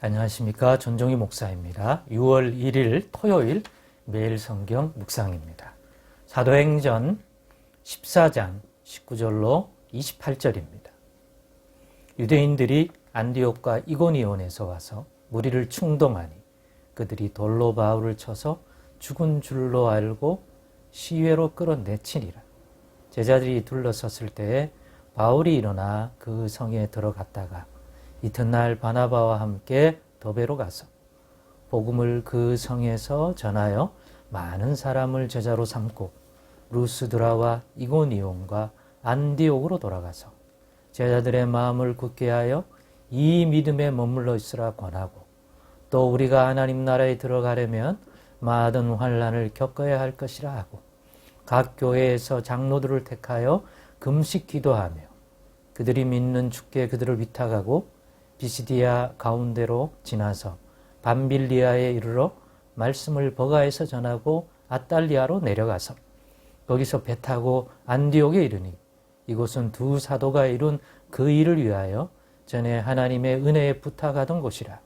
안녕하십니까. 전종희 목사입니다. 6월 1일 토요일 매일 성경 묵상입니다. 사도행전 14장 19절로 28절입니다. 유대인들이 안디옥과 이고니온에서 와서 무리를 충동하니 그들이 돌로 바울을 쳐서 죽은 줄로 알고 시외로 끌어내치니라. 제자들이 둘러섰을 때에 바울이 일어나 그 성에 들어갔다가 이튿날 바나바와 함께 더베로 가서 복음을 그 성에서 전하여 많은 사람을 제자로 삼고 루스드라와 이고니온과 안디옥으로 돌아가서 제자들의 마음을 굳게 하여 이 믿음에 머물러 있으라 권하고 또 우리가 하나님 나라에 들어가려면 많은 환난을 겪어야 할 것이라 하고 각 교회에서 장로들을 택하여 금식 기도하며 그들이 믿는 주께 그들을 위탁하고 비시디아 가운데로 지나서 밤빌리아에 이르러 말씀을 버가에서 전하고 아달리아로 내려가서 거기서 배 타고 안디옥에 이르니 이곳은 두 사도가 이룬 그 일을 위하여 전에 하나님의 은혜에 부탁하던 곳이라.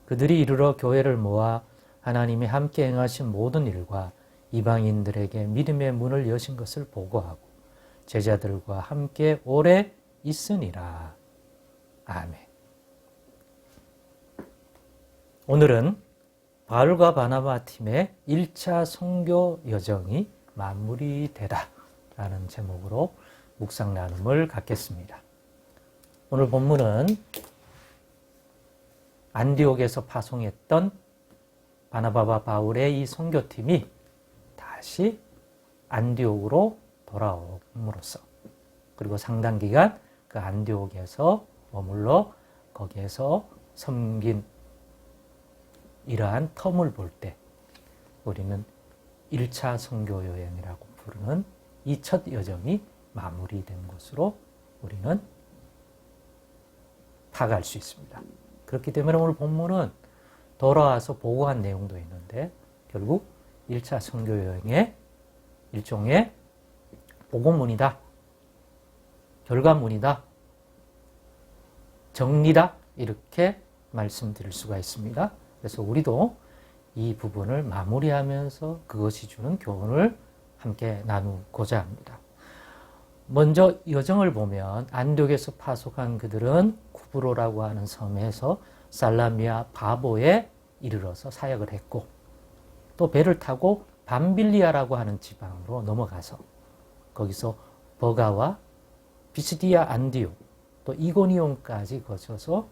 그들이 이르러 교회를 모아 하나님이 함께 행하신 모든 일과 이방인들에게 믿음의 문을 여신 것을 보고하고 제자들과 함께 오래 있으니라. 아멘. 오늘은 바울과 바나바 팀의 1차 선교 여정이 마무리되다 라는 제목으로 묵상 나눔을 갖겠습니다. 오늘 본문은 안디옥에서 파송했던 바나바와 바울의 이 선교팀이 다시 안디옥으로 돌아옴으로써 그리고 상당 기간 그 안디옥에서 머물러 거기에서 섬긴 이러한 텀을 볼 때 우리는 1차 선교 여행이라고 부르는 이 첫 여정이 마무리된 것으로 우리는 파악할 수 있습니다. 그렇기 때문에 오늘 본문은 돌아와서 보고한 내용도 있는데 결국 1차 선교 여행의 일종의 보고문이다, 결과문이다, 정리다 이렇게 말씀드릴 수가 있습니다. 그래서 우리도 이 부분을 마무리하면서 그것이 주는 교훈을 함께 나누고자 합니다. 먼저 여정을 보면 안디옥에서 파송한 그들은 쿠브로라고 하는 섬에서 살라미아 바보에 이르러서 사역을 했고 또 배를 타고 밤빌리아라고 하는 지방으로 넘어가서 거기서 버가와 비시디아 안디옥 또 이고니온까지 거쳐서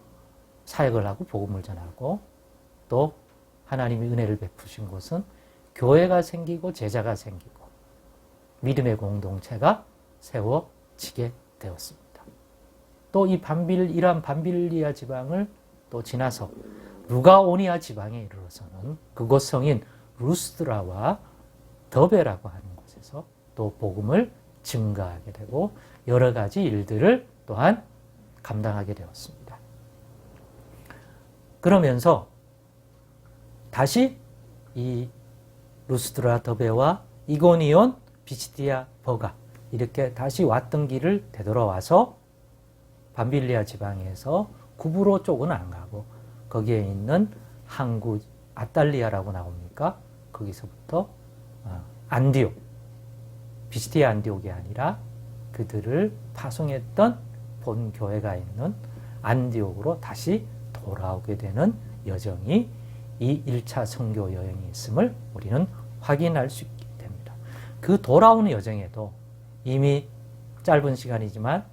사역을 하고 복음을 전하고 또 하나님의 은혜를 베푸신 곳은 교회가 생기고 제자가 생기고 믿음의 공동체가 세워지게 되었습니다. 또 이러한 밤빌리아 지방을 또 지나서 루가오니아 지방에 이르러서는 그곳 성인 루스드라와 더베라고 하는 곳에서 또 복음을 증가하게 되고 여러 가지 일들을 또한 감당하게 되었습니다. 그러면서 다시 이 루스드라 더베와 이고니온 비시디아 버가 이렇게 다시 왔던 길을 되돌아와서 밤빌리아 지방에서 구브로 쪽은 안 가고 거기에 있는 항구 아달리아라고 나옵니까? 거기서부터 안디옥, 비시디아 안디옥이 아니라 그들을 파송했던 본 교회가 있는 안디옥으로 다시 돌아오게 되는 여정이 이 1차 선교 여행이 있음을 우리는 확인할 수 있게 됩니다. 그 돌아오는 여정에도 이미 짧은 시간이지만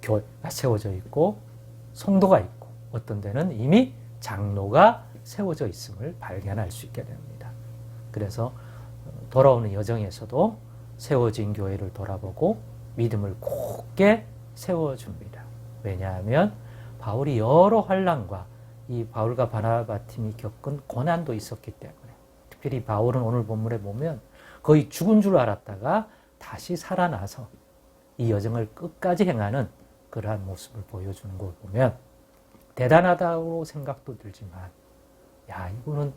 교회가 세워져 있고 성도가 있고 어떤 데는 이미 장로가 세워져 있음을 발견할 수 있게 됩니다. 그래서 돌아오는 여정에서도 세워진 교회를 돌아보고 믿음을 굳게 세워줍니다. 왜냐하면 바울이 여러 환난과 이 바울과 바나바 팀이 겪은 고난도 있었기 때문에 특별히 바울은 오늘 본문에 보면 거의 죽은 줄 알았다가 다시 살아나서 이 여정을 끝까지 행하는 그러한 모습을 보여주는 걸 보면 대단하다고 생각도 들지만 야 이거는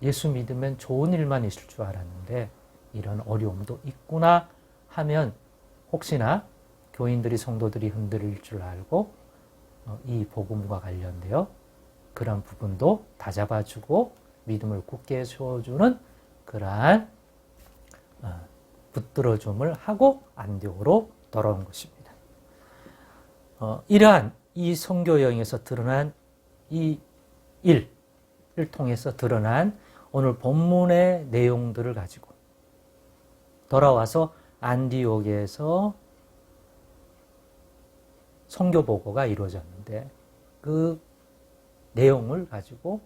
예수 믿으면 좋은 일만 있을 줄 알았는데 이런 어려움도 있구나 하면 혹시나 교인들이 성도들이 흔들릴 줄 알고 이 복음과 관련되어 그런 부분도 다잡아주고 믿음을 굳게 세워주는 그러한 붙들어줌을 하고 안디옥으로 돌아온 것입니다. 이러한 이 선교 여행에서 드러난 이 일을 통해서 드러난 오늘 본문의 내용들을 가지고 돌아와서 안디옥에서 선교 보고가 이루어졌는데 그 내용을 가지고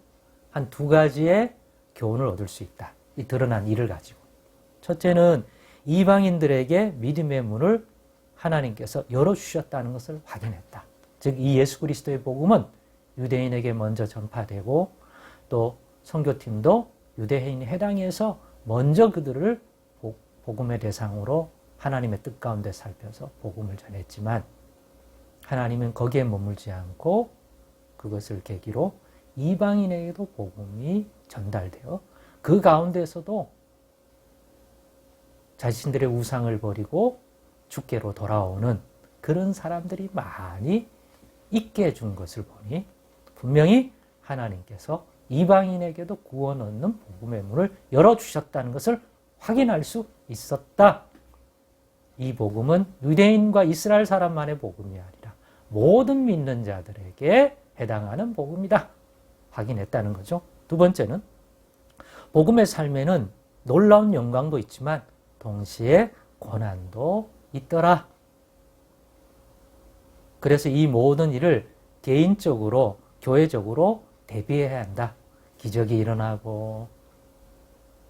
한 두 가지의 교훈을 얻을 수 있다. 이 드러난 일을 가지고. 첫째는 이방인들에게 믿음의 문을 하나님께서 열어주셨다는 것을 확인했다. 즉, 이 예수 그리스도의 복음은 유대인에게 먼저 전파되고 또 선교팀도 유대인의 해당에서 먼저 그들을 복음의 대상으로 하나님의 뜻 가운데 살펴서 복음을 전했지만 하나님은 거기에 머물지 않고 그것을 계기로 이방인에게도 복음이 전달되어 그 가운데서도 자신들의 우상을 버리고 주께로 돌아오는 그런 사람들이 많이 있게 해준 것을 보니 분명히 하나님께서 이방인에게도 구원 얻는 복음의 문을 열어주셨다는 것을 확인할 수 있었다. 이 복음은 유대인과 이스라엘 사람만의 복음이 아니라 모든 믿는 자들에게 해당하는 복음이다. 확인했다는 거죠. 두 번째는 복음의 삶에는 놀라운 영광도 있지만 동시에 고난도 있더라. 그래서 이 모든 일을 개인적으로, 교회적으로 대비해야 한다. 기적이 일어나고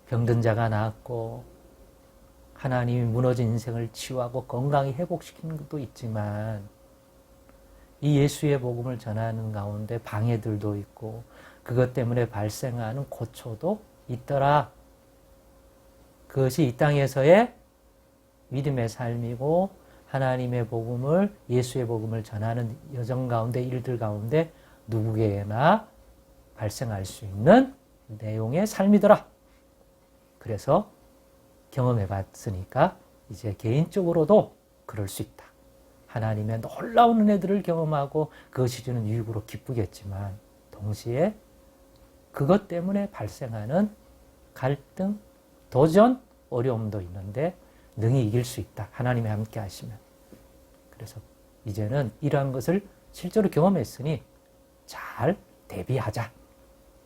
병든 자가 낫고 하나님이 무너진 인생을 치유하고 건강히 회복시키는 것도 있지만 이 예수의 복음을 전하는 가운데 방해들도 있고 그것 때문에 발생하는 고초도 있더라. 그것이 이 땅에서의 믿음의 삶이고 하나님의 복음을, 예수의 복음을 전하는 여정 가운데, 일들 가운데 누구에게나 발생할 수 있는 내용의 삶이더라. 그래서 경험해 봤으니까 이제 개인적으로도 그럴 수 있다. 하나님의 놀라운 은혜들을 경험하고 그것이 주는 유익으로 기쁘겠지만 동시에 그것 때문에 발생하는 갈등, 도전, 어려움도 있는데 능히 이길 수 있다. 하나님이 함께 하시면. 그래서 이제는 이러한 것을 실제로 경험했으니 잘 대비하자.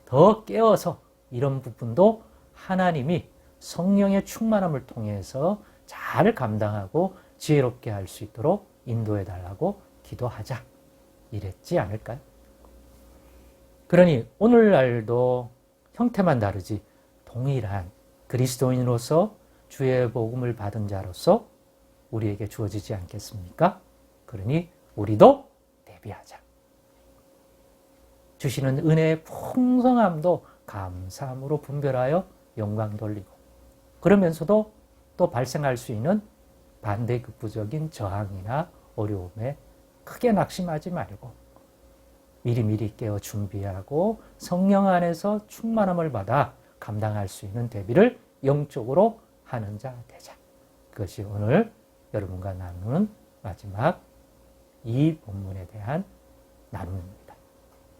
더 깨어서 이런 부분도 하나님이 성령의 충만함을 통해서 잘 감당하고 지혜롭게 할 수 있도록 인도해달라고 기도하자. 이랬지 않을까요? 그러니 오늘날도 형태만 다르지 동일한 그리스도인으로서 주의 복음을 받은 자로서 우리에게 주어지지 않겠습니까? 그러니 우리도 대비하자. 주시는 은혜의 풍성함도 감사함으로 분별하여 영광 돌리고 그러면서도 또 발생할 수 있는 반대급부적인 저항이나 어려움에 크게 낙심하지 말고 미리미리 깨어 준비하고 성령 안에서 충만함을 받아 감당할 수 있는 대비를 영적으로 하는 자 되자. 그것이 오늘 여러분과 나누는 마지막 이 본문에 대한 나눔입니다.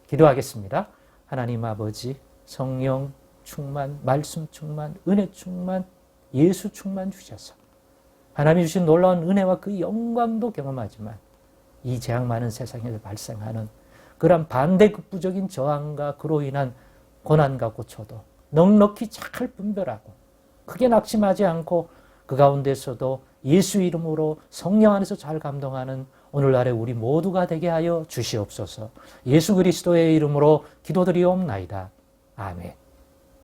기도하겠습니다. 하나님 아버지, 성령 충만, 말씀 충만, 은혜 충만, 예수 충만 주셔서 하나님이 주신 놀라운 은혜와 그 영광도 경험하지만 이 재앙 많은 세상에서 발생하는 그런 반대급부적인 저항과 그로 인한 고난과 고초도 넉넉히 잘 분별하고 크게 낙심하지 않고 그 가운데서도 예수 이름으로 성령 안에서 잘 감동하는 오늘날의 우리 모두가 되게 하여 주시옵소서. 예수 그리스도의 이름으로 기도드리옵나이다. 아멘.